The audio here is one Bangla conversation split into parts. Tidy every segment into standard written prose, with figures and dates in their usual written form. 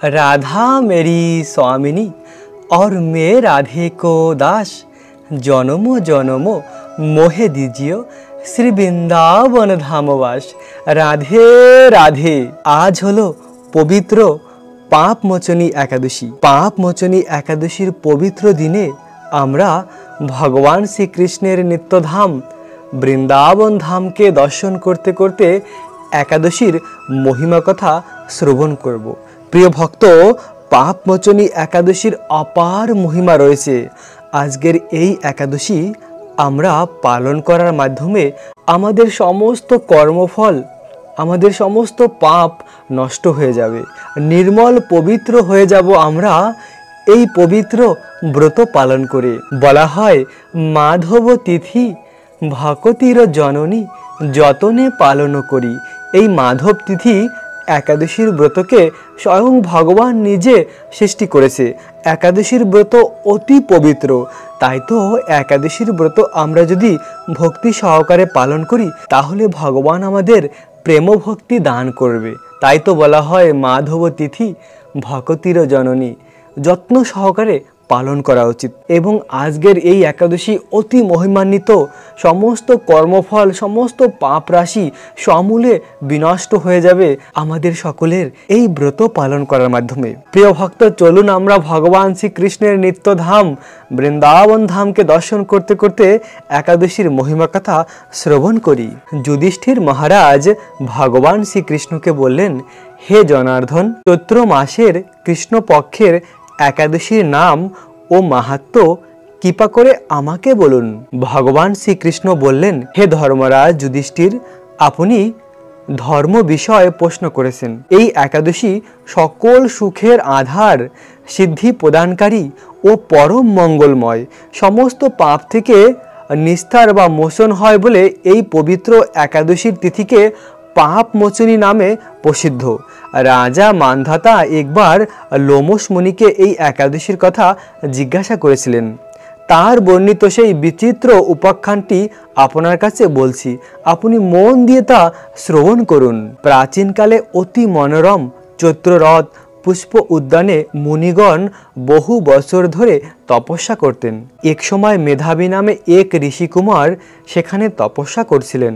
राधा मेरी स्वामिनी और मैं राधे को दास, जन्मो जन्मो मोहे दीजियो श्री बृंदावन धामवास। राधे राधे। आज हलो पवित्र पाप मोचनी एकादशी। पाप मोचनी एकादशीर पवित्र दिने आमरा भगवान श्री कृष्णेर नित्यधाम बृंदावन धाम के दर्शन करते करते एकादशीर महिमा कथा श्रवण करब। प्रिय भक्त, पाप मोचनी एकादशीर अपार महिमा रयेछे। आजकेर एई एकादशी आमरा पालन करार माध्यमे आमादेर समस्त कर्मफल, आमादेर समस्त पाप नष्ट हये जाबे, निर्मल पवित्र हये जाबो आमरा এই পবিত্র ব্রত পালন করে। বলা হয় মাধব তিথি ভকতির জননী যতনে পালন করি। এই মাধব তিথি একাদশীর ব্রতকে স্বয়ং ভগবান নিজে সৃষ্টি করেছে। একাদশীর ব্রত অতি পবিত্র, তাই তো একাদশীর ব্রত আমরা যদি ভক্তি সহকারে পালন করি তাহলে ভগবান আমাদের প্রেম ভক্তি দান করবে। তাই তো বলা হয় মাধব তিথি ভকতির জননী, যত্ন সহকারে পালন করা উচিত। এবং আজকের এই একাদশী অতি মহিমান্বিত, সমস্ত কর্মফল, সমস্ত পাপ রাশি সমূলে বিনষ্ট হয়ে যাবে আমাদের সকলের এই ব্রত পালন করার মাধ্যমে। প্রিয় ভক্ত, চলুন আমরা ভগবান শ্রীকৃষ্ণের নিত্যধাম বৃন্দাবন ধামকে দর্শন করতে করতে একাদশীর মহিমা কথা শ্রবণ করি। যুধিষ্ঠির মহারাজ ভগবান শ্রীকৃষ্ণকে বললেন, হে জনার্দন, চৈত্র মাসের কৃষ্ণপক্ষের একাদশীর নাম ও মাহাত্ম্য কৃপা করে আমাকে বলুন। ভগবান শ্রীকৃষ্ণ বললেন, হে ধর্মরাজ যুধিষ্ঠির, আপনি ধর্ম বিষয়ে প্রশ্ন করেছেন। এই একাদশী সকল সুখের আধার, সিদ্ধি প্রদানকারী ও পরম মঙ্গলময়। সমস্ত পাপ থেকে নিস্তার বা মোচন হয় বলে এই পবিত্র একাদশীর তিথিকে পাপ মোচনী নামে প্রসিদ্ধ। রাজা মান্ধাতা একবার লোমশ মুনিকে এই একাদশীর কথা জিজ্ঞাসা করেছিলেন। তার বর্ণিত সেই বিচিত্র উপাখ্যানটি আপনার কাছে বলছি, আপনি মন দিয়ে তা শ্রবণ করুন। প্রাচীনকালে অতি মনোরম চৈত্ররথ পুষ্প উদ্যানে মুনিগণ বহু বছর ধরে তপস্যা করতেন। এক সময় মেধাবী নামে এক ঋষিকুমার সেখানে তপস্যা করছিলেন।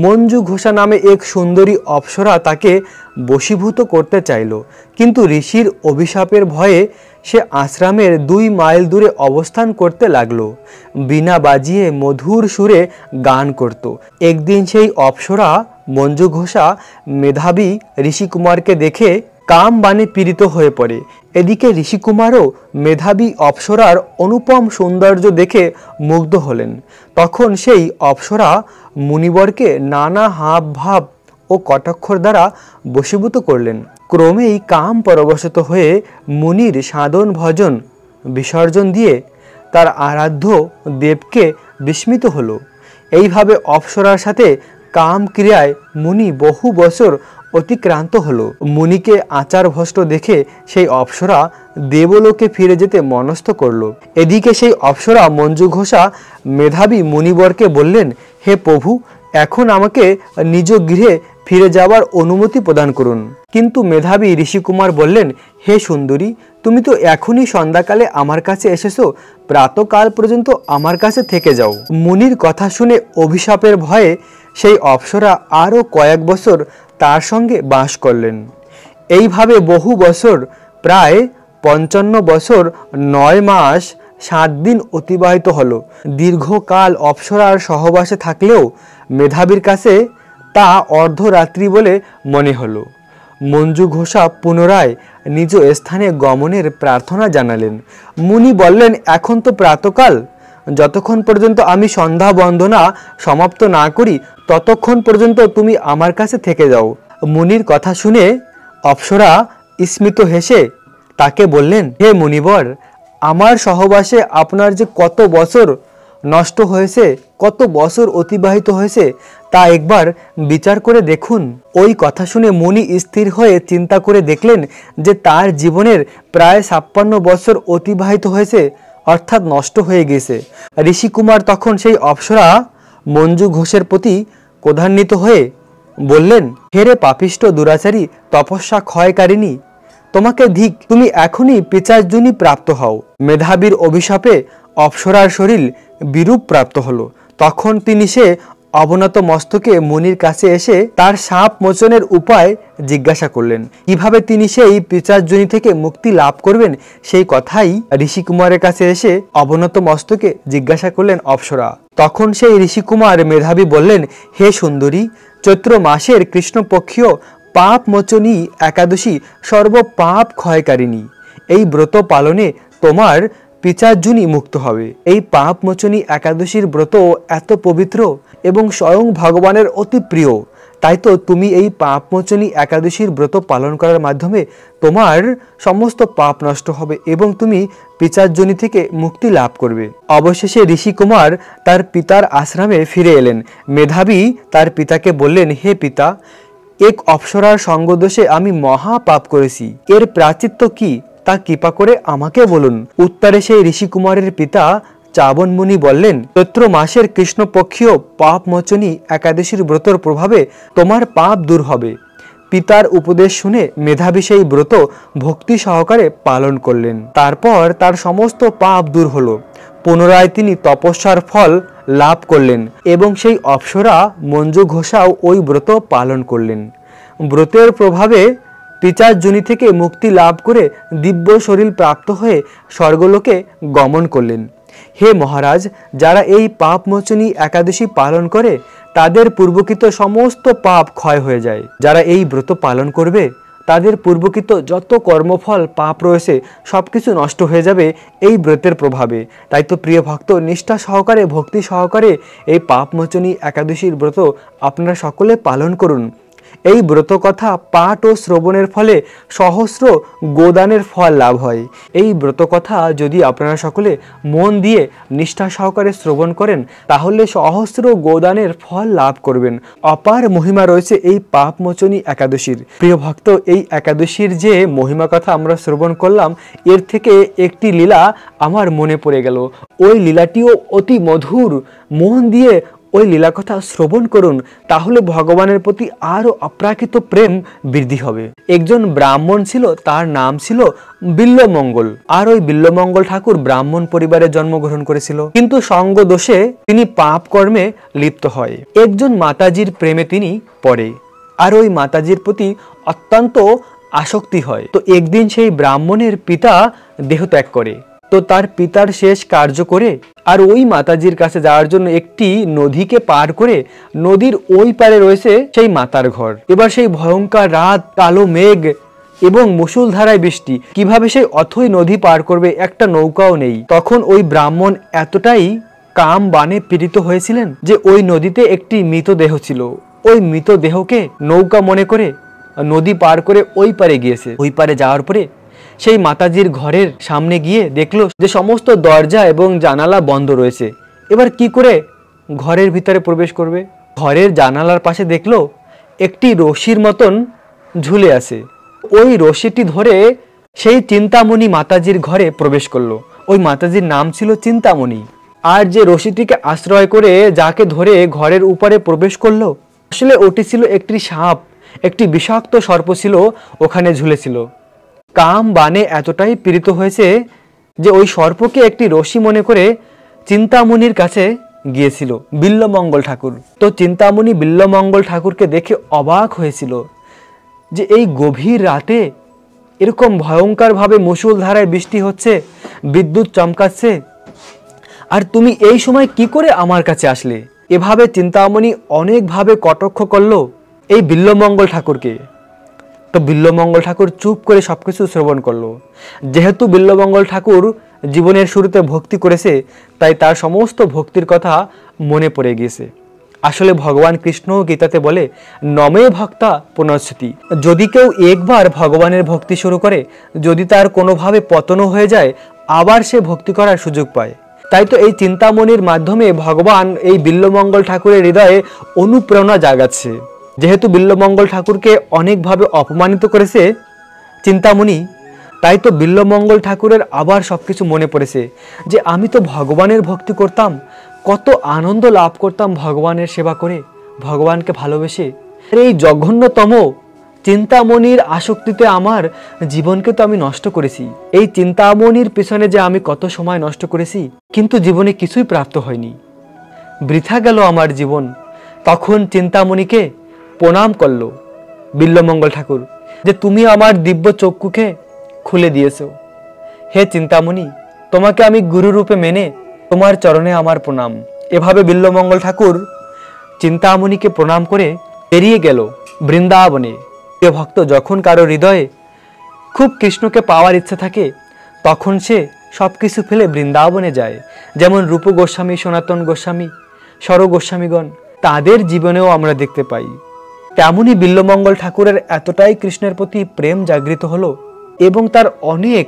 মঞ্জু ঘোষা নামে এক সুন্দরী অপ্সরা তাকে বশীভূত করতে চাইল, কিন্তু ঋষির অভিশাপের ভয়ে সে আশ্রমের 2 মাইল দূরে অবস্থান করতে লাগলো। বীণা বাজিয়ে মধুর সুরে গান করত। একদিন সেই অপ্সরা মঞ্জু ঘোষা মেধাবী ঋষিকুমারকে দেখে কাম বাণে পীড়িত হয়ে পড়ে। এদিকে ঋষিকুমারও মেধাবী অপ্সরার অনুপম সৌন্দর্য দেখে মুগ্ধ হলেন। তখন সেই অপ্সরা মুনিবরকে নানা হাব ভাব ও কটাক্ষর দ্বারা বশীভূত করলেন। ক্রমেই কাম পরবশত হয়ে মুনির সাধন ভজন বিসর্জন দিয়ে তার আরাধ্য দেবকে বিস্মিত হলো। এইভাবে অপ্সরার সাথে কাম ক্রিয়ায় মুনি বহু বছর অতিক্রান্ত হলো। মুনিকে আচার ভ্রষ্ট দেখে সেই অপ্সরা দেবলোকে ফিরে যেতে মনস্থ করল। এদিকে সেই অপ্সরা মঞ্জু ঘোষা মেধাবী মুনিবরকে বললেন, হে প্রভু, এখন আমাকে নিজ গৃহে ফিরে যাওয়ার অনুমতি প্রদান করুন। কিন্তু মেধাবী ঋষিকুমার বললেন, হে সুন্দরী, তুমি তো এখনই সন্ধ্যাকালে আমার কাছে এসেছো, প্রাতকাল পর্যন্ত আমার কাছে থেকে যাও। মুনির কথা শুনে অভিশাপের ভয়ে সেই অপ্সরা আরও কয়েক বছর তার সঙ্গে বাস করলেন। এইভাবে বহু বছর, প্রায় 55 বছর 9 মাস 7 দিন অতিবাহিত হলো। দীর্ঘকাল অপ্সরার সহবাসে থাকলেও মেধাবীর কাছে তা অর্ধরাত্রি বলে মনে হলো। মঞ্জু ঘোষা পুনরায় নিজ স্থানে গমনের প্রার্থনা জানালেন। মুনি বললেন, এখন তো প্রাতকাল, যতক্ষণ পর্যন্ত আমি সন্ধ্যা বন্দনা সমাপ্ত না করি ততক্ষণ পর্যন্ত তুমি আমার কাছে থেকে যাও। মুনির কথা শুনে অপ্সরা স্মিত হেসে তাকে বললেন, হে মুনিবর, আমার সহবাসে আপনার যে কত বছর নষ্ট হয়েছে, কত বছর অতিবাহিত হয়েছে তা একবার বিচার করে দেখুন। ওই কথা শুনে মুনি স্থির হয়ে চিন্তা করে দেখলেন যে তার জীবনের প্রায় 56 বছর অতিবাহিত হয়েছে, অর্থাৎ নষ্ট হয়ে গেছে। ঋষিকুমার তখন সেই অপ্সরা মঞ্জু ঘোষের প্রতি ক্রোধান্বিত হয়ে বললেন, হে রে পাপিষ্ঠ দুরাচারী তপস্যা ক্ষয়কারিণী, তোমাকে ধিক, তুমি এখনই পিচাচজনী প্রাপ্ত হও। মেধাবীর অভিশাপে অপ্সরার শরীর বিরূপ প্রাপ্ত হলো। তখন তিনি সে অবনত মস্তকে মুনির কাছে এসে তার সাপ মোচনের উপায় জিজ্ঞাসা করলেন। কিভাবে তিনি সেই পিচাচজনী থেকে মুক্তি লাভ করবেন সেই কথাই ঋষিকুমারের কাছে এসে অবনত মস্তকে জিজ্ঞাসা করলেন অপ্সরা। তখন সেই ঋষিকুমার মেধাবী বললেন, হে সুন্দরী, চৈত্র মাসের কৃষ্ণপক্ষীয় পাপ মোচনী একাদশী সর্ব পাপ ক্ষয়কারিণী। এই ব্রত পালনে তোমার পিচাচজনী মুক্ত হবে। এই পাপ মোচনী একাদশীর ব্রত এত পবিত্র এবং স্বয়ং ভগবানের অতি প্রিয়। তাই তো তুমি এই পাপ মোচনী একাদশীর ব্রত পালন করার মাধ্যমে তোমার সমস্ত পাপ নষ্ট হবে এবং তুমি পিচাচজনী থেকে মুক্তি লাভ করবে। অবশেষে ঋষিকুমার তার পিতার আশ্রমে ফিরে এলেন। মেধাবী তার পিতাকে বললেন, হে পিতা, এক অপ্সরার সঙ্গদোষে আমি মহা পাপ করেছি। এর প্রায়শ্চিত্ত কি তা কৃপা করে আমাকে বলুন। উত্তরে সেই ঋষিকুমারের পিতা চাবন মুনি বললেন, চৈত্র মাসের কৃষ্ণপক্ষীয় পাপ মোচনী একাদশীর ব্রতর প্রভাবে তোমার পাপ দূর হবে। পিতার উপদেশ শুনে মেধাবী সেই ব্রত ভক্তি সহকারে পালন করলেন। তারপর তার সমস্ত পাপ দূর হলো। পুনরায় তিনি তপস্যার ফল লাভ করলেন এবং সেই অপ্সরা মঞ্জু ঘোষাও ওই ব্রত পালন করলেন। ব্রতের প্রভাবে পিচাচজনী থেকে মুক্তি লাভ করে দিব্য শরীর প্রাপ্ত হয়ে স্বর্গলোকে গমন করলেন। হে মহারাজ, যারা এই পাপ মোচনী একাদশী পালন করে তাদের পূর্বকৃত সমস্ত পাপ ক্ষয় হয়ে যায়। যারা এই ব্রত পালন করবে তাদের পূর্বকৃত যত কর্মফল পাপ রয়েছে সবকিছু নষ্ট হয়ে যাবে এই ব্রতের প্রভাবে। তাই তো প্রিয় ভক্ত, নিষ্ঠা সহকারে ভক্তি সহকারে এই পাপ মোচনী একাদশীর ব্রত আপনারা সকলে পালন করুন। এই ব্রত কথা পাঠ ও শ্রবণের ফলে সহস্র গোদানের ফল লাভ হয়। এই ব্রত কথা যদি আপনারা সকলে মন দিয়ে নিষ্ঠা সহকারে শ্রবণ করেন তাহলে সহস্র গোদানের ফল লাভ করবেন। অপার মহিমা রয়েছে এই পাপ মোচনী একাদশীর। প্রিয় ভক্ত, এই একাদশীর যে মহিমা কথা আমরা শ্রবণ করলাম, এর থেকে একটি লীলা আমার মনে পড়ে গেল। ওই লীলাটিও অতি মধুর। মন দিয়ে ওই লীলা কথা শ্রবণ করুন, তাহলে ভগবানের প্রতি আরো অপ্রাকৃত প্রেম বৃদ্ধি হবে। একজন ব্রাহ্মণ ছিল, তার নাম ছিল বিল্বমঙ্গল। আর ওই বিল্বমঙ্গল ঠাকুর ব্রাহ্মণ পরিবারে জন্মগ্রহণ করেছিল, কিন্তু সঙ্গ দোষে তিনি পাপ কর্মে লিপ্ত হয়। একজন মাতাজির প্রেমে তিনি পড়ে আর ওই মাতাজির প্রতি অত্যন্ত আসক্তি হয়। তো একদিন সেই ব্রাহ্মণের পিতা দেহত্যাগ করে। তো তার পিতার শেষ কার্য করে আর ওই মাতাজির কাছে যাওয়ার জন্য একটি নদীকে পার করে নদীর ওই পারে রয়েছে সেই মাতার ঘর। এবার সেই ভয়ঙ্কর রাত, কালো মেঘ এবং মুষলধারায় বৃষ্টি, কিভাবে সেই অথই নদী পার করবে, একটা নৌকাও নেই। তখন ওই ব্রাহ্মণ এতটাই কাম বানে পীড়িত হয়েছিলেন যে ওই নদীতে একটি মৃতদেহ ছিল। ওই মৃতদেহকে নৌকা মনে করে নদী পার করে ওই পারে গিয়েছে। ওই পারে যাওয়ার পরে সেই মাতাজির ঘরের সামনে গিয়ে দেখলো যে সমস্ত দরজা এবং জানালা বন্ধ রয়েছে। এবার কি করে ঘরের ভিতরে প্রবেশ করবে? ঘরের জানালার পাশে দেখলো একটি রশির মতন ঝুলে আছে। ওই রশিটি ধরে সেই চিন্তামণি মাতাজির ঘরে প্রবেশ করলো। ওই মাতাজির নাম ছিল চিন্তামণি। আর যে রশিটিকে আশ্রয় করে যাকে ধরে ঘরের উপরে প্রবেশ করলো, আসলে ওটি ছিল একটি সাপ, একটি বিষাক্ত সর্প ছিল ওখানে ঝুলেছিল। কাম বানে এতটাই পীড়িত হয়েছে যে ওই সর্পকে একটি রশি মনে করে চিন্তামণির কাছে গিয়েছিল বিল্বমঙ্গল ঠাকুর। তো চিন্তামণি বিল্বমঙ্গল ঠাকুরকে দেখে অবাক হয়েছিল যে এই গভীর রাতে এরকম ভয়ঙ্করভাবে মুষলধারায় বৃষ্টি হচ্ছে, বিদ্যুৎ চমকাচ্ছে, আর তুমি এই সময় কি করে আমার কাছে আসলে? এভাবে চিন্তামণি অনেকভাবে কটাক্ষ করলো এই বিল্বমঙ্গল ঠাকুরকে। তো বিল্বমঙ্গল ঠাকুর চুপ করে সবকিছু শ্রবণ করলো। যেহেতু বিল্বমঙ্গল ঠাকুর জীবনের শুরুতে ভক্তি করেছে, তাই তার সমস্ত ভক্তির কথা মনে পড়ে গিয়েছে। আসলে ভগবান কৃষ্ণ গীতাতে বলে, নমে ভক্তা পুনশ্চতি। যদি কেউ একবার ভগবানের ভক্তি শুরু করে, যদি তার কোনোভাবে পতনও হয়ে যায়, আবার সে ভক্তি করার সুযোগ পায়। তাই তো এই চিন্তামণির মাধ্যমে ভগবান এই বিল্বমঙ্গল ঠাকুরের হৃদয়ে অনুপ্রেরণা জাগাচ্ছে। যেহেতু বিল্বমঙ্গল ঠাকুরকে অনেকভাবে অপমানিত করেছে চিন্তামণি, তাই তো বিল্বমঙ্গল ঠাকুরের আবার সবকিছু মনে পড়েছে যে আমি তো ভগবানের ভক্তি করতাম, কত আনন্দ লাভ করতাম ভগবানের সেবা করে, ভগবানকে ভালোবেসে। এই জঘন্যতম চিন্তামণির আসক্তিতে আমার জীবনকে তো আমি নষ্ট করেছি। এই চিন্তামণির পেছনে যে আমি কত সময় নষ্ট করেছি, কিন্তু জীবনে কিছুই প্রাপ্ত হয়নি, বৃথা গেল আমার জীবন। তখন চিন্তামণিকে প্রণাম করল বিল্বমঙ্গল ঠাকুর, যে তুমি আমার দিব্য চক্ষুকে খুলে দিয়েছো। হে চিন্তামণি, তোমাকে আমি গুরুরূপে মেনে তোমার চরণে আমার প্রণাম। এভাবে বিল্বমঙ্গল ঠাকুর চিন্তামণিকে প্রণাম করে বেরিয়ে গেল বৃন্দাবনে। প্রিয় ভক্ত, যখন কারো হৃদয়ে খুব কৃষ্ণকে পাওয়ার ইচ্ছে থাকে, তখন সে সব কিছু ফেলে বৃন্দাবনে যায়। যেমন রূপ গোস্বামী, সনাতন গোস্বামী, স্বর গোস্বামীগণ, তাদের জীবনেও আমরা দেখতে পাই। তেমনি বিল্বমঙ্গল ঠাকুরের এতটাই কৃষ্ণের প্রতি প্রেম জাগৃত হলো এবং তার অনেক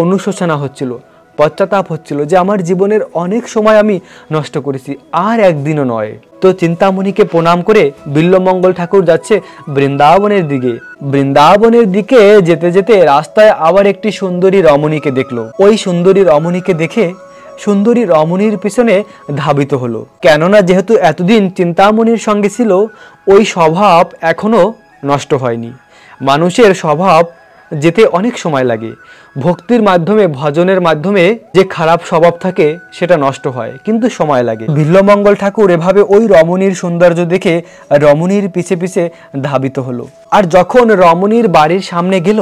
অনুশোচনা হচ্ছিল, পশ্চাতাপ হচ্ছিল যে আমার জীবনের অনেক সময় আমি নষ্ট করেছি, আর একদিনও নয়। তো চিন্তামণিকে প্রণাম করে বিল্বমঙ্গল ঠাকুর যাচ্ছে বৃন্দাবনের দিকে। বৃন্দাবনের দিকে যেতে যেতে রাস্তায় আবার একটি সুন্দরী রমণীকে দেখলো। ওই সুন্দরী রমণীকে দেখে সুন্দরী রমণীর পিছনে ধাবিত হলো, কেননা যেহেতু এতদিন চিন্তামণির সঙ্গে ছিল, ওই স্বভাব এখনো নষ্ট হয়নি। মানুষের স্বভাব যেতে অনেক সময় লাগে। ভক্তির মাধ্যমে, ভজনের মাধ্যমে যে খারাপ স্বভাব থাকে সেটা নষ্ট হয়, কিন্তু সময় লাগে। বিল্বমঙ্গল ঠাকুর এভাবে ওই রমণীর সৌন্দর্য দেখে রমণীর পিছে পিছে ধাবিত হলো। আর যখন রমণীর বাড়ির সামনে গেল,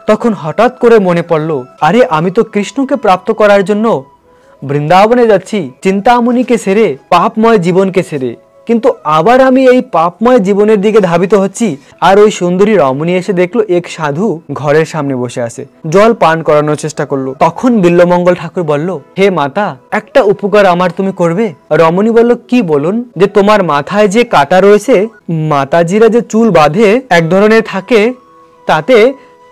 তখন হঠাৎ করে মনে পড়ল, আরে আমি তো কৃষ্ণকে প্রাপ্ত করার জন্য বৃন্দাবনে যাচ্ছি, চিন্তামণিকে ছেড়ে, পাপময় জীবনকে ছেড়ে, কিন্তু আবার আমি এই পাপময় জীবনের দিকে ধাবিত হচ্ছি। আর ওই সুন্দরী রমণী এসে দেখলো এক সাধু ঘরের সামনে বসে আছে, জল পান করানোর চেষ্টা করলো। তখন বিল্বমঙ্গল ঠাকুর বলল, হে মাতা, একটা উপকার আমার তুমি করবে? রমণী বলল, কি বলুন? যে তোমার মাথায় যে কাটা রয়েছে, মাতাজিরা যে চুল বাঁধে এক ধরনের থাকে, তাতে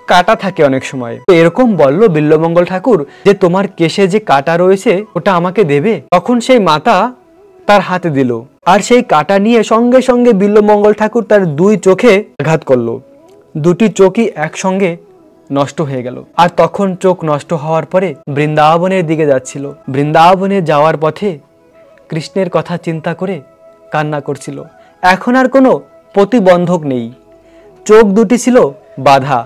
কাটা থাকে অনেক সময়। এরকম বলল বিল্বমঙ্গল ঠাকুর যে তোমার কেশে যে কাটা রয়েছে ওটা আমাকে দেবে। তখন সেই মাতা তার হাতে দিল, আর সেই কাটা নিয়ে সঙ্গে সঙ্গে বিল্বমঙ্গল ঠাকুর তার দুই চোখে আঘাত করলো। দুটি চোখই একসঙ্গে নষ্ট হয়ে গেল। আর তখন চোখ নষ্ট হওয়ার পরে বৃন্দাবনের দিকে যাচ্ছিল। বৃন্দাবনে যাওয়ার পথে কৃষ্ণের কথা চিন্তা করে কান্না করছিল। এখন আর কোনো প্রতিবন্ধক নেই, চোখ দুটি ছিল বাধা,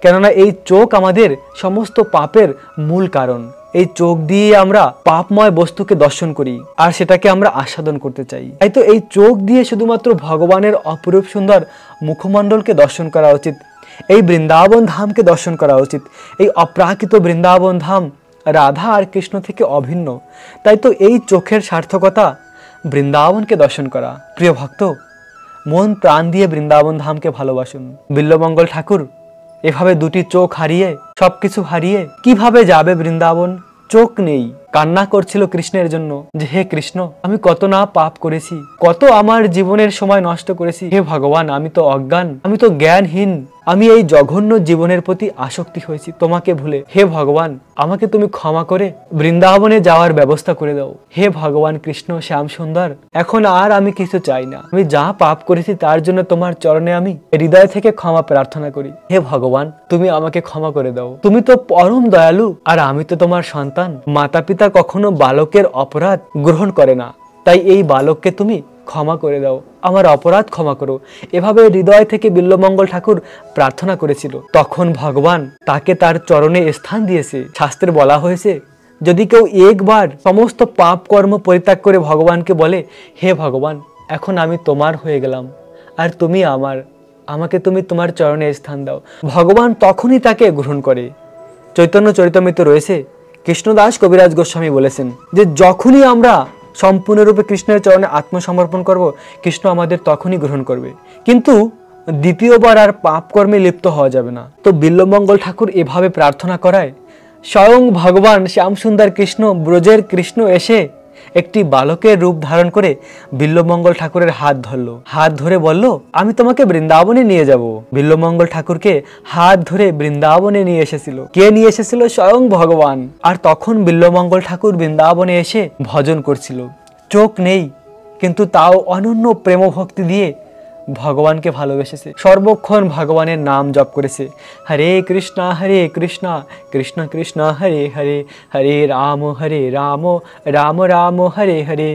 কেননা এই চোখ আমাদের সমস্ত পাপের মূল কারণ। এই চোখ দিয়ে আমরা পাপময় বস্তুকে দর্শন করি আর সেটাকে আমরা আস্বাদন করতে চাই। তাই তো এই চোখ দিয়ে শুধুমাত্র ভগবানের অপরূপ সুন্দর মুখমণ্ডলকে দর্শন করা উচিত, এই বৃন্দাবন ধামকে দর্শন করা উচিত। এই অপ্রাকৃত বৃন্দাবন ধাম রাধা আর কৃষ্ণ থেকে অভিন্ন। তাই তো এই চোখের সার্থকতা বৃন্দাবনকে দর্শন করা। প্রিয় ভক্ত, মন প্রাণ দিয়ে বৃন্দাবন ধামকে ভালোবাসুন। বিল্বমঙ্গল ঠাকুর এভাবে দুটি চোখ হারিয়ে, সবকিছু হারিয়ে কিভাবে যাবে বৃন্দাবন? চোখ নেই, কান্না করছিল কৃষ্ণের জন্য যে হে কৃষ্ণ, আমি কত না পাপ করেছি, কত আমার জীবনের সময় নষ্ট করেছি। হে ভগবান, আমি তো অজ্ঞান, আমি তো জ্ঞানহীন, আমি এই জঘন্য জীবনের প্রতি আসক্তি হয়েছি তোমাকে ভুলে। হে ভগবান, আমাকে তুমি ক্ষমা করে বৃন্দাবনে যাওয়ার ব্যবস্থা করে দাও। হে ভগবান কৃষ্ণ শ্যাম সুন্দর, এখন আর আমি কিছু চাই না। আমি যা পাপ করেছি তার জন্য তোমার চরণে আমি হৃদয় থেকে ক্ষমা প্রার্থনা করি। হে ভগবান, তুমি আমাকে ক্ষমা করে দাও। তুমি তো পরম দয়ালু, আর আমি তো তোমার সন্তান। মাতা পিতা কখনো বালকের অপরাধ গ্রহণ করে না, তাই এই বালককে তুমি ক্ষমা করে দাও, আমার অপরাধ ক্ষমা করো। এভাবে হৃদয় থেকে বিল্বমঙ্গল ঠাকুর প্রার্থনা করেছিল। তখন ভগবান তাকে তার চরণে স্থান দিয়েছে। শাস্ত্রে বলা হয়েছে, যদি কেউ একবার সমস্ত পাপ কর্ম পরিত্যাগ করে ভগবানকে বলে, হে ভগবান, এখন আমি তোমার হয়ে গেলাম আর তুমি আমার, আমাকে তুমি তোমার চরণে স্থান দাও, ভগবান তখনই তাকে গ্রহণ করে। চৈতন্য চরিতামৃতে রয়েছে, কৃষ্ণদাস কবিরাজ গোস্বামী বলেছেন যে যখনই আমরা সম্পূর্ণরূপে কৃষ্ণের চরণে আত্মসমর্পণ করব, কৃষ্ণ আমাদের তখনই গ্রহণ করবে, কিন্তু দ্বিতীয়বার আর পাপ কর্মে লিপ্ত হওয়া যাবে না। তো বিল্বমঙ্গল ঠাকুর এভাবে প্রার্থনা করায় স্বয়ং ভগবান শ্যামসুন্দর কৃষ্ণ, ব্রজের কৃষ্ণ এসে একটি বালকের রূপ ধারণ করে বিল্বমঙ্গল ঠাকুরের হাত ধরলো। হাত ধরে বলল, আমি তোমাকে বৃন্দাবনে নিয়ে যাব। বিল্বমঙ্গল ঠাকুরকে হাত ধরে বৃন্দাবনে নিয়ে এসেছিল। কে নিয়ে এসেছিল? স্বয়ং ভগবান। আর তখন বিল্বমঙ্গল ঠাকুর বৃন্দাবনে এসে ভজন করছিল। চোখ নেই, কিন্তু তাও অনন্য প্রেম ভক্তি দিয়ে ভগবানকে ভালোবেসেছে, সর্বক্ষণ ভগবানের নাম জপ করেছে, হরে কৃষ্ণ কৃষ্ণ কৃষ্ণ হরে হরে, হরে রাম রাম রাম হরে হরে,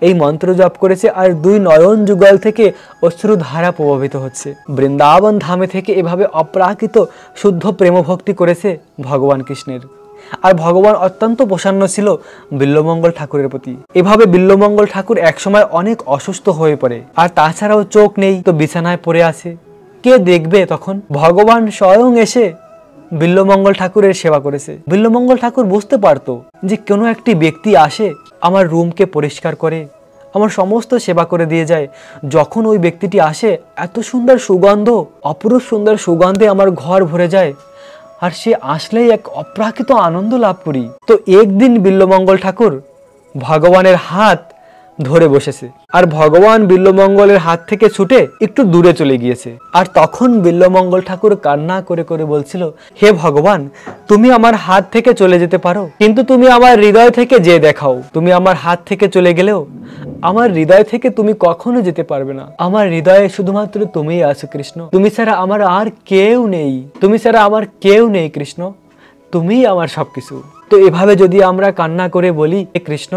এই মন্ত্র জপ করেছে। আর দুই নয়ন যুগল থেকে অশ্রুধারা প্রভাবিত হচ্ছে। বৃন্দাবন ধামে থেকে এভাবে অপ্রাকৃত শুদ্ধ প্রেম ভক্তি করেছে ভগবান কৃষ্ণের। আর ভগবান অত্যন্ত প্রসন্ন ছিল বিল্বমঙ্গল ঠাকুরের প্রতি। এভাবে বিল্বমঙ্গল ঠাকুর একসময় অনেক অসুস্থ হয়ে পড়ে, আর তাছাড়াও চোখ নেই, তো বিছানায় পড়ে আছে, কে দেখবে তখন? ভগবান স্বয়ং এসে বিল্বমঙ্গল ঠাকুরের সেবা করেছে। বিল্বমঙ্গল ঠাকুর বুঝতে পারতো যে কোনো একটি ব্যক্তি আসে, আমার রুমকে পরিষ্কার করে, আমার সমস্ত সেবা করে দিয়ে যায়। যখন ওই ব্যক্তিটি আসে, এত সুন্দর সুগন্ধ, অপরূপ সুন্দর সুগন্ধে আমার ঘর ভরে যায়, আর সে আসলেই এক অপ্রাকৃত আনন্দ লাভ করি। তো একদিন বিল্বমঙ্গল ঠাকুর ভগবানের হাত ধরে বসেছে, আর ভগবান বিল্বমঙ্গলের হাত থেকে ছুটে একটু দূরে চলে গিয়েছে। আর তখন বিল্বমঙ্গল ঠাকুর কান্না করে করে বলছিল, হে ভগবান, তুমি আমার হাত থেকে চলে যেতে পারো, কিন্তু তুমি আমার হৃদয় থেকে যে দেখাও। তুমি আমার হাত থেকে চলে গেলেও আমার হৃদয় থেকে তুমি কখনো যেতে পারবে না। আমার হৃদয়ে শুধুমাত্র তুমিই আছো কৃষ্ণ, তুমি ছাড়া আমার আর কেউ নেই, তুমি ছাড়া আমার কেউ নেই কৃষ্ণ, তুমিই আমার সবকিছু। তো এভাবে যদি আমরা কান্না করে বলি, হে কৃষ্ণ,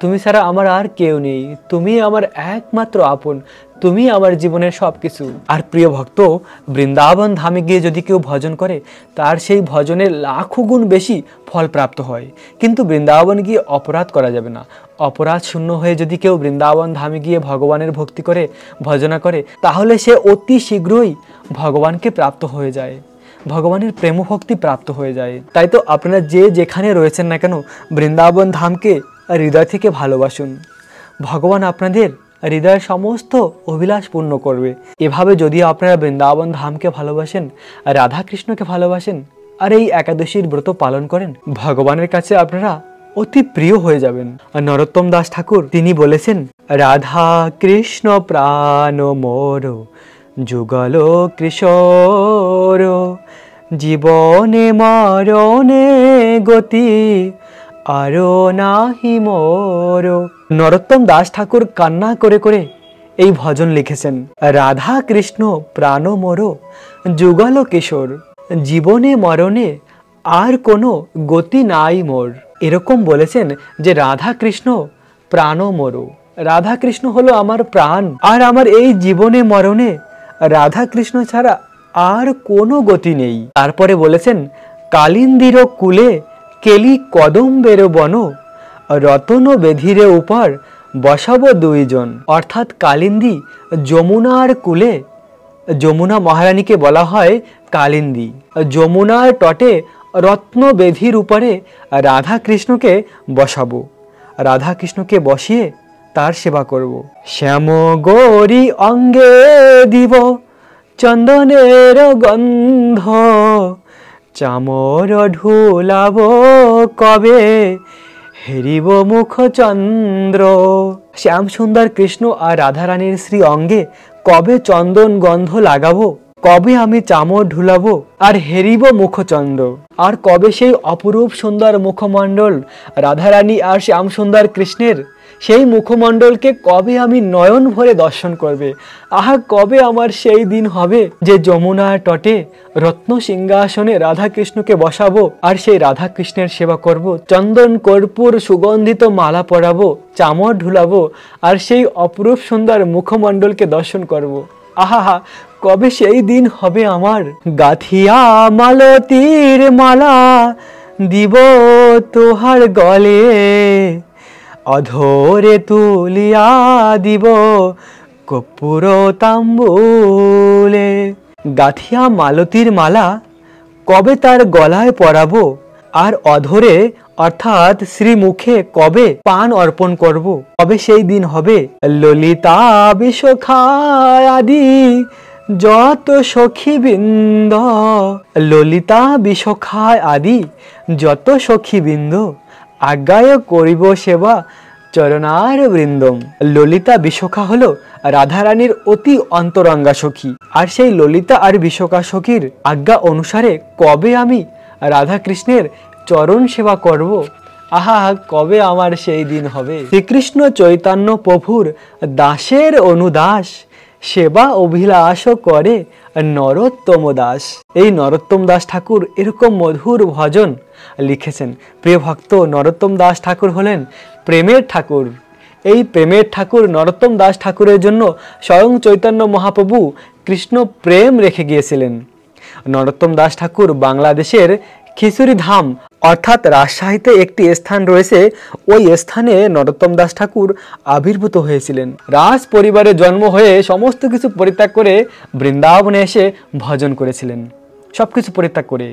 তুমি ছাড়া আমার আর কেউ নেই, তুমি আমার একমাত্র আপন, তুমি আমার জীবনের সবকিছু। আর প্রিয় ভক্ত, বৃন্দাবন ধামে গিয়ে যদি কেউ ভজন করে, তার সেই ভজনের লাখো গুণ বেশি ফল প্রাপ্ত হয়। কিন্তু বৃন্দাবন গিয়ে অপরাধ করা যাবে না। অপরাধ শূন্য হয়ে যদি কেউ বৃন্দাবন ধামে গিয়ে ভগবানের ভক্তি করে, ভজনা করে, তাহলে সে অতি শীঘ্রই ভগবানকে প্রাপ্ত হয়ে যায়, ভগবানের প্রেম ভক্তি প্রাপ্ত হয়ে যায়। তাই তো আপনারা যে যেখানে রয়েছেন না কেন, বৃন্দাবন ধামকে হৃদয় থেকে ভালোবাসুন। ভগবান আপনাদের হৃদয়ের সমস্ত অভিলাষ পূর্ণ করবে। এভাবে যদি আপনারা বৃন্দাবন ধামকে ভালোবাসেন, রাধা কৃষ্ণকে ভালোবাসেন, আর এই একাদশীর ব্রত পালন করেন, ভগবানের কাছে আপনারা অতি প্রিয় হয়ে যাবেন। আর নরোত্তম দাস ঠাকুর তিনি বলেছেন, রাধা কৃষ্ণ প্রাণ মোর যুগল কিশোর, জীবনে মরণে গতি আরো নাহি মোর। নরোত্তম দাস ঠাকুর কান্না করে করে এই ভজন লিখেছেন, রাধা কৃষ্ণ প্রাণ মোর যুগল কিশোর, জীবনে মরণে আর কোনো গতি নাই মোর। এরকম বলেছেন যে রাধা কৃষ্ণ প্রাণ মোর, রাধা কৃষ্ণ হলো আমার প্রাণ, আর আমার এই জীবনে মরণে রাধা কৃষ্ণ ছাড়া আর কোনো গতি নেই। তারপরে বলেছেন, কালিন্দির কুলে কেলি কদম্বের বন, রতন বেধিরে উপর বসাবো দুইজন। অর্থাৎ কালিন্দী যমুনার কুলে, যমুনা মহারানীকে বলা হয় কালিন্দী, যমুনার তটে রত্ন বেধির উপরে রাধা কৃষ্ণকে বসাবো, রাধা কৃষ্ণকে বসিয়ে তার সেবা করব। শ্যাম গৌরী অঙ্গে দিব চন্দনের গন্ধ, চামর ঢুলাব কবে হেরিব মুখ চন্দ্র। শ্যাম সুন্দর কৃষ্ণ আর রাধারানীর শ্রী অঙ্গে কবে চন্দন গন্ধ লাগাবো, কবে আমি চামর ঢুলাবো আর হেরিব মুখচন্দ্র, আর কবে সেই অপরূপ সুন্দর মুখমণ্ডল রাধারানী আর শ্যাম সুন্দর কৃষ্ণের, সেই মুখমণ্ডলকে কবে আমি নয়ন ভরে দর্শন করবে। আহা, কবে আমার সেই দিন হবে যে যমুনার তটে রত্ন সিংহাসনে রাধা কৃষ্ণকে বসাবো, আর সেই রাধা কৃষ্ণের সেবা করব, চন্দন কর্পূর সুগন্ধিত মালা পরাবো, চামর ঢুলাবো, আর সেই অপরূপ সুন্দর মুখমণ্ডলকে দর্শন করব। আহা, কবে সেই দিন হবে আমার। গাথিয়া মালতীর মালা দিব তোহার গলে, অধরে তুলিয়া দিব কর্পূর তাম্বুলে। গাথিয়া মালতীর মালা কবে তার গলায় পরাবো, আর অধরে অর্থাৎ শ্রীমুখে কবে পান অর্পণ করব, কবে সেই দিন হবে। ললিতা বিশাখা আদি যত সখীবৃন্দ, ললিতা বিশাখা আদি যত সখীবৃন্দ, আজ্ঞায় করিব সেবা চরণার বৃন্দম। ললিতা বিশাখা হলো রাধারানীর অতি অন্তরঙ্গা সখী, আর সেই ললিতা আর বিশাখা সখীর আজ্ঞা অনুসারে কবে আমি রাধা কৃষ্ণের চরণ সেবা করব। আহা, কবে আমার সেই দিন হবে। শ্রীকৃষ্ণ চৈতন্য প্রভুর দাসের অনুদাস, সেবা অভিলাষ করে নরোত্তম দাস। এই নরোত্তম দাস ঠাকুর এরকম মধুর ভজন লিখেছেন। প্রিয় ভক্ত, নরোত্তম দাস ঠাকুর হলেন প্রেমের ঠাকুর। এই প্রেমের ঠাকুর নরোত্তম দাস ঠাকুরের জন্য স্বয়ং চৈতন্য মহাপ্রভু কৃষ্ণ প্রেম রেখে গিয়েছিলেন। নরোত্তম দাস ঠাকুর বাংলাদেশের খিচুড়ি ধাম অর্থাৎ রাজশাহীতে একটি স্থান রয়েছে, ওই স্থানে নরোত্তম দাস ঠাকুর আবির্ভূত হয়েছিলেন। রাজ পরিবারে জন্ম হয়ে সমস্ত কিছু পরিত্যাগ করে বৃন্দাবনে এসে ভজন করেছিলেন। সবকিছু পরিত্যাগ করে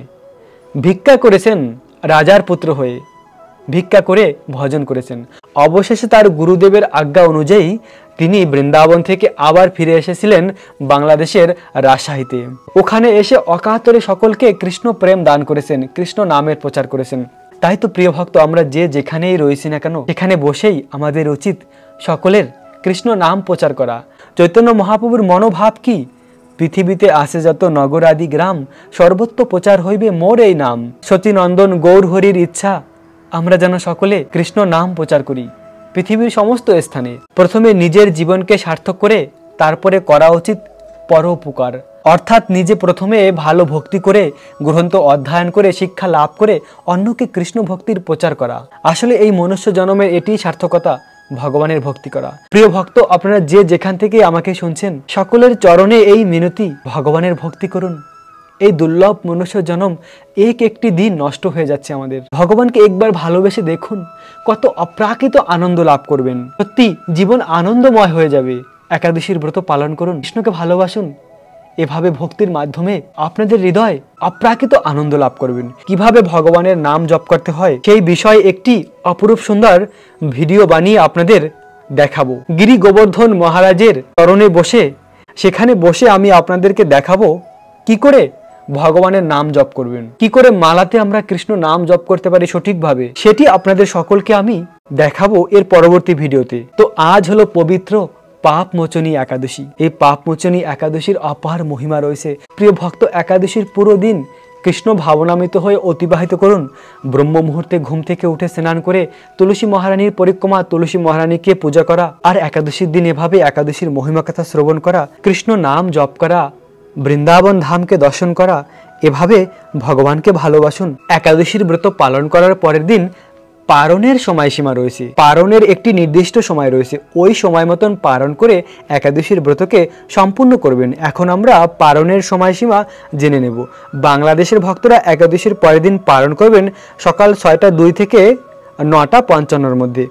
ভিক্ষা করেছেন, রাজার পুত্র হয়ে ভিক্ষা করে ভজন করেছেন। অবশেষে তার গুরুদেবের আজ্ঞা অনুযায়ী তিনি বৃন্দাবন থেকে আবার ফিরে এসেছিলেন বাংলাদেশের রাজশাহীতে। ওখানে এসে অকাতরে সকলকে কৃষ্ণ প্রেম দান করেছেন, কৃষ্ণ নামের প্রচার করেছেন। তাই তো প্রিয় ভক্ত, আমরা যে যেখানেই রয়েছি না কেন, সেখানে বসেই আমাদের উচিত সকলের কৃষ্ণ নাম প্রচার করা। চৈতন্য মহাপ্রভুর মনোভাব কি? পৃথিবীতে আসে যত নগর আদি গ্রাম, সর্বত্র প্রচার হইবে মোর এই নাম। সচিনন্দন গৌর হরির ইচ্ছা আমরা যেন সকলে কৃষ্ণ নাম প্রচার করি পৃথিবীর সমস্ত স্থানে। প্রথমে নিজের জীবনকে সার্থক করে তারপরে করা উচিত পরোপকার, অর্থাৎ নিজে প্রথমে ভালো ভক্তি করে গ্রন্থ অধ্যয়ন করে শিক্ষা লাভ করে অন্যকে কৃষ্ণ ভক্তির প্রচার করা। আসলে এই মনুষ্য জন্মের এটিই সার্থকতা, ভগবানের ভক্তি করা। প্রিয় ভক্ত, আপনারা যে যেখান থেকে আমাকে শুনছেন, সকলের চরণে এই মিনতি, ভগবানের ভক্তি করুন। এই দুর্লভ মনুষ্য জন্ম একটি দিন নষ্ট হয়ে যাচ্ছে আমাদের। ভগবানকে একবার ভালোবেসে দেখুন, কত অপ্রাকৃত আনন্দ লাভ করবেন। সত্যি জীবন আনন্দময় হয়ে যাবে। একাদশীর ব্রত পালন করুন, কৃষ্ণকে ভালোবাসুন। এভাবে ভক্তির মাধ্যমে আপনাদের হৃদয় অপ্রাকৃত আনন্দ লাভ করবেন। কিভাবে ভগবানের নাম জপ করতে হয় সেই বিষয়ে একটি অপরূপ সুন্দর ভিডিও বানিয়ে আপনাদের দেখাবো। গিরি গোবর্ধন মহারাজের চরণে বসে, সেখানে বসে আমি আপনাদেরকে দেখাবো কি করে ভগবানের নাম জপ করবেন, কি করে মালাতে আমরা কৃষ্ণ নাম জপ করতে পারি সঠিকভাবে, সেটি আপনাদের সকলকে আমি দেখাবো এর পরবর্তী ভিডিওতে। তো আজ হলো পবিত্র পাপ মোচনী একাদশী। এই পাপ মোচনী একাদশীর অপার মহিমা রয়েছে। প্রিয় ভক্ত, একাদশীর পুরো দিন কৃষ্ণ ভাবনামিত হয়ে অতিবাহিত করুন। ব্রহ্ম মুহূর্তে ঘুম থেকে উঠে স্নান করে তুলসী মহারানীর পরিক্রমা, তুলসী মহারানীকে পূজা করা, আর একাদশীর দিন এভাবে একাদশীর মহিমা কথা শ্রবণ করা, কৃষ্ণ নাম জপ করা, বৃন্দাবন ধামকে দর্শন করা। এভাবে ভগবানকে ভালোবাসুন। একাদশীর ব্রত পালন করার পরের দিন পারণের সময়সীমা রয়েছে। পারণের একটি নির্দিষ্ট সময় রয়েছে, ওই সময় মতন পালন করে একাদশীর ব্রতকে সম্পূর্ণ করবেন। এখন আমরা পারণের সময়সীমা জেনে নেব। বাংলাদেশের ভক্তরা একাদশীর পরের দিন পালন করবেন সকাল 6:02 থেকে 9:55 মধ্যে।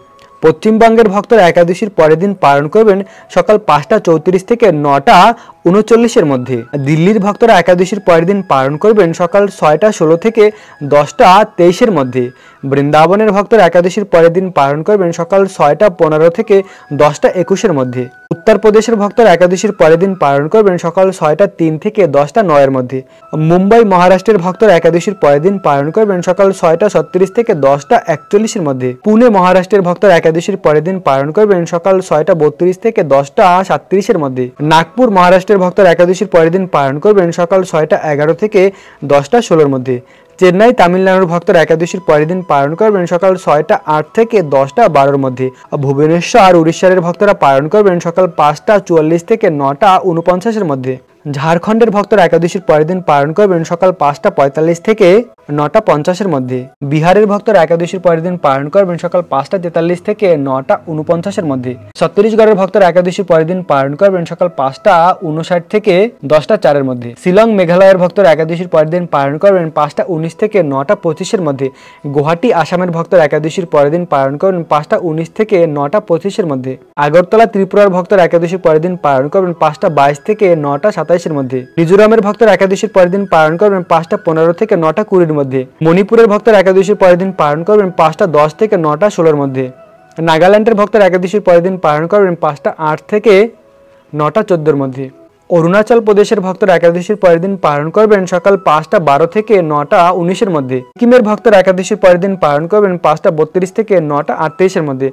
পশ্চিমবঙ্গের ভক্তরা একাদশীর পরের দিন পালন করবেন সকাল 5:34 থেকে 9:39 মধ্যে। দিল্লির ভক্তরা একাদশীর পরের দিন পালন করবেন সকাল 6:16 থেকে 10:23 মধ্যে। বৃন্দাবনের ভক্তরা একাদশীর পরের দিন পালন করবেন সকাল 6:15 থেকে 10:21 মধ্যে। উত্তরপ্রদেশের ভক্তরা একাদশীর পরের দিন পালন করবেন সকাল 6:03 থেকে 10:09 মধ্যে। মুম্বাই মহারাষ্ট্রের ভক্তরা একাদশীর পরের দিন পালন করবেন সকাল 6:36 থেকে 10:41 মধ্যে। পুনে মহারাষ্ট্রের ভক্তরা একাদশীর পরের দিন পালন করবেন সকাল 6:32 থেকে 10:37 মধ্যে। নাগপুর মহারাষ্ট্রের ভক্তরা একাদশীর পরের দিন পালন করবেন সকাল 6:11 থেকে 10:16 মধ্যে। চেন্নাই তামিলনাড়ুর ভক্তরা একাদশীর পরের দিন পালন করবেন সকাল 6:08 থেকে 10:12 মধ্যে। ভুবনেশ্বর আর উড়িষ্যার ভক্তরা পালন করবেন সকাল 5:44 থেকে 9:49 মধ্যে। ঝাড়খণ্ডের ভক্তরা একাদশীর পরের দিন পালন করবেন সকাল 5:45 থেকে 9:50 মধ্যে। বিহারের ভক্তরা একাদশীর পরের দিন পালন করবেন সকাল 5:43 থেকে 9:49 মধ্যে। ছত্তিশগড়ের ভক্তরা একাদশীর পরের দিন পালন করবেন সকাল 5:59 থেকে 10:04 মধ্যে। শিলং মেঘালয়ের ভক্তরা একাদশীর পরের দিন পালন করবেন 5:19 থেকে 9:25 মধ্যে। গুয়াহাটি আসামের ভক্তরা একাদশীর পরের দিন পালন করবেন 5:19 থেকে 9:25 মধ্যে। আগরতলা ত্রিপুরার ভক্তরা একাদশীর পরের দিন পালন করবেন 5:22 থেকে 9:27 মধ্যে। মিজোরামের ভক্তরা একাদশীর পরের দিন পালন করবেন 5:15 থেকে 9:20 মধ্যে। মণিপুরের ভক্তরা একাদশীর পরের দিন পালন করবেন 5:10 থেকে 9:16 মধ্যে। নাগাল্যান্ডের ভক্তরা একাদশীর পরের দিন পালন করবেন 5:08 থেকে 9:14 মধ্যে। অরুণাচল প্রদেশের ভক্তরা একাদশীর পরের দিন পালন করবেন সকাল 5:12 থেকে 9:19 মধ্যে। সিকিমের ভক্তরা একাদশীর পরের দিন পালন করবেন 5:32 থেকে 9:38 মধ্যে।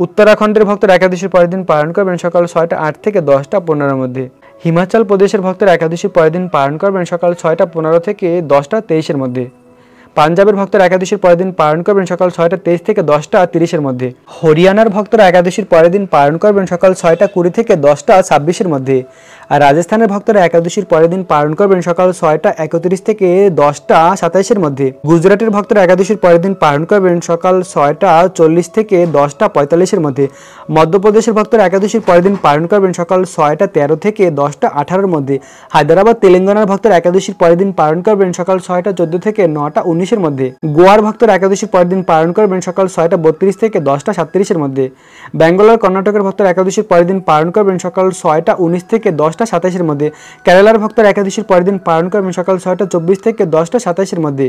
উত্তরাখণ্ডের ভক্তরা একাদশীর পরের দিন পালন করবেন সকাল 6:08 থেকে 10:15 মধ্যে। হিমাচল প্রদেশের ভক্তরা একাদশীর পরের দিন পালন করবেন সকাল 6:15 থেকে 10:23 মধ্যে। পাঞ্জাবের ভক্তরা একাদশীর পরের দিন পালন করবেন সকাল 6:23 থেকে 10:30 মধ্যে। হরিয়ানার ভক্তরা একাদশীর পরের দিন পালন করবেন সকাল 6:20 থেকে 10:26 মধ্যে। আর রাজস্থানের ভক্তরা একাদশীর পরের দিন পালন করবেন সকাল 6:31 থেকে 10:27 মধ্যে। গুজরাটের ভক্তরা একাদশীর পরের দিন পালন করবেন সকাল 6:40 থেকে 10:45 মধ্যে। মধ্যপ্রদেশের ভক্তরা একাদশীর পরের দিন পালন করবেন সকাল 6:13 থেকে 10:18 মধ্যে। হায়দ্রাবাদ তেলেঙ্গানার ভক্তরা একাদশীর পরের দিন পালন করবেন সকাল 6:14 থেকে 9:19 মধ্যে। গোয়ার ভক্তরা একাদশীর পরের দিন পালন করবেন সকাল 6:32 থেকে 10:37 মধ্যে। ব্যাঙ্গালোর কর্ণাটকের ভক্তরা একাদশীর পরের দিন পালন করবেন সকাল 6:19 থেকে 10:27 মধ্যে। কেরালার ভক্তরা একাদশীর পরের দিন পালন করবেন সকাল 6:24 থেকে 10:27 মধ্যে।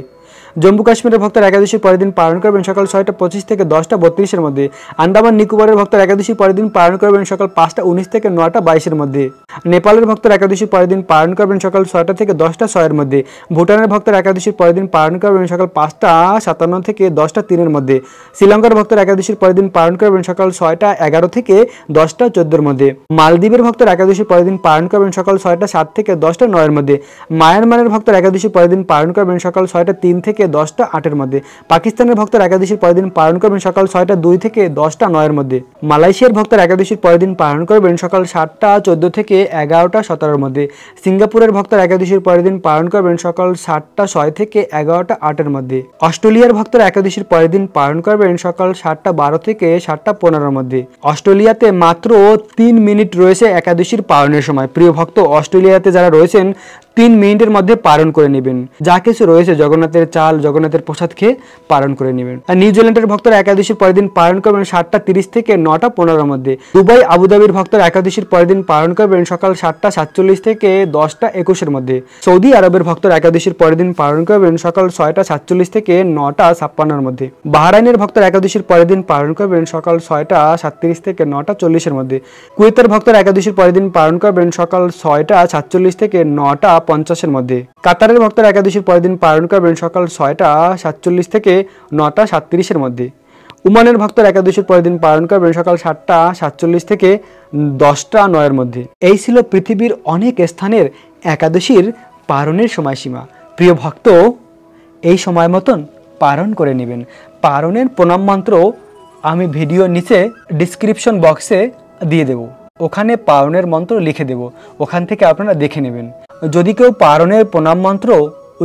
জম্মু কাশ্মীরের ভক্তরা একাদশীর পরের দিন পালন করবেন সকাল 6:25 থেকে 10:32 মধ্যে। আন্দামান নিকোবরের ভক্তরা একাদশীর পরের দিন পালন করবেন সকাল 5:19 থেকে 9:22 মধ্যে। নেপালের ভক্তরা একাদশীর পরের দিন পালন করবেন সকাল 6টা থেকে 10:06 মধ্যে। ভুটানের ভক্তরা একাদশীর পরের দিন পালন করবেন সকাল 5:57 থেকে 10:03 মধ্যে। শ্রীলঙ্কার ভক্তরা একাদশীর পরের দিন পালন করবেন সকাল 6:11 থেকে 10:14 মধ্যে। মালদ্বীপের ভক্তরা একাদশীর পরের দিন পালন করবেন সকাল 6:07 থেকে 10:09 মধ্যে। মায়ানমারের ভক্তরা একাদশীর পরের দিন পালন করবেন সকাল 6:03 থেকে 10:08 মধ্যে। পাকিস্তানের ভক্তরা একাদশীর পরের দিন পালন করবেন সকাল 6:02 থেকে 10:09 মধ্যে। মালয়েশিয়ার ভক্তরা একাদশীর পরের দিন পালন করবেন সকাল 7:14 থেকে 11:17 মধ্যে। সিঙ্গাপুরের ভক্তরা একাদশীর পরের দিন পালন করবেন সকাল 7:06 থেকে 11:08 মধ্যে। অস্ট্রেলিয়ার ভক্তরা একাদশীর পরের দিন পালন করবেন সকাল 7:12 থেকে 7:15 মধ্যে। অস্ট্রেলিয়াতে মাত্র 3 মিনিট রয়েছে একাদশীর পালনের সময়। প্রিয় ভক্ত, অস্ট্রেলিয়াতে যারা রয়েছেন 3 মিনিটের মধ্যে পালন করে নেবেন। যা কিছু রয়েছে জগন্নাথের চাল, জগন্নাথের প্রসাদ খেয়ে পালন করে নেবেন। আর নিউজিল্যান্ডের ভক্তরা একাদশীর পরের দিন পালন করবেন 7:30 থেকে 9:15 মধ্যে। দুবাই আবুধাবির ভক্তরা একাদশীর পরের দিন পালন করবেন সকাল 7:47 থেকে 10:21 মধ্যে। সৌদি আরবের ভক্তরা একাদশীর পরের দিন পালন করবেন সকাল 6:47 থেকে 9:56 মধ্যে। বাহরাইনের ভক্তরা একাদশীর পরের দিন পালন করবেন সকাল 6:37 থেকে 9:40 মধ্যে। কুয়েতের ভক্তরা একাদশীর পরের দিন পালন করবেন সকাল 6:47 থেকে 9:50 মধ্যে। কাতারের ভক্তরা একাদশীর পরের দিন পালন করবেন সকাল 6:47 থেকে 9:37 মধ্যে। উমানের ভক্তরা একাদশীর পরের দিন পালন করবেন সকাল 7:47 থেকে 10:09 মধ্যে। এই ছিল পৃথিবীর অনেক স্থানের একাদশীর পালনের সময়সীমা। প্রিয় ভক্ত, এই সময় মতন পালন করে নেবেন। পালনের প্রণাম মন্ত্র আমি ভিডিওর নিচে ডিসক্রিপশন বক্সে দিয়ে দেব, ওখানে পালনের মন্ত্র লিখে দেব, ওখান থেকে আপনারা দেখে নেবেন। যদি কেউ পালনের প্রণাম মন্ত্র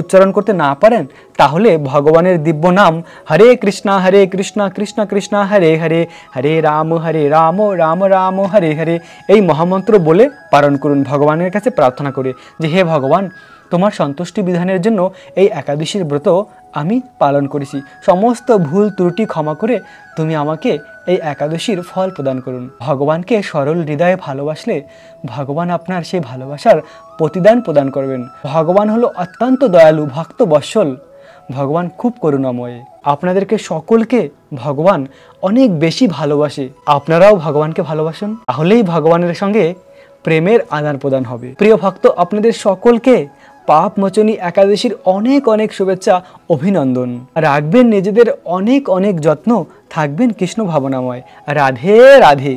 উচ্চারণ করতে না পারেন, তাহলে ভগবানের দিব্য নাম হরে কৃষ্ণ কৃষ্ণ কৃষ্ণ হরে হরে, হরে রাম রাম রাম হরে হরে, এই মহামন্ত্র বলে পালন করুন। ভগবানের কাছে প্রার্থনা করে যে হে ভগবান, তোমার সন্তুষ্টি বিধানের জন্য এই একাদশীর ব্রত আমি পালন করেছি। সমস্ত ভুল ত্রুটি ক্ষমা করে তুমি আমাকে এই একাদশীর ফল প্রদান করুন। ভগবানকে সরল হৃদয়ে ভালোবাসলে ভগবান আপনার সেই ভালোবাসার প্রতিদান প্রদান করবেন। ভগবান হলো অত্যন্ত দয়ালু, ভক্ত বৎসল। ভগবান খুব করুণাময়। আপনাদেরকে সকলকে ভগবান অনেক বেশি ভালোবাসে। আপনারাও ভগবানকে ভালোবাসুন, তাহলেই ভগবানের সঙ্গে প্রেমের আদান প্রদান হবে। প্রিয় ভক্ত, আপনাদের সকলকে পাপ মোচনী একাদশীর অনেক অনেক শুভেচ্ছা, অভিনন্দন। রাখবেন নিজেদের অনেক অনেক যত্ন, থাকবেন কৃষ্ণ ভাবনাময়। রাধে রাধে।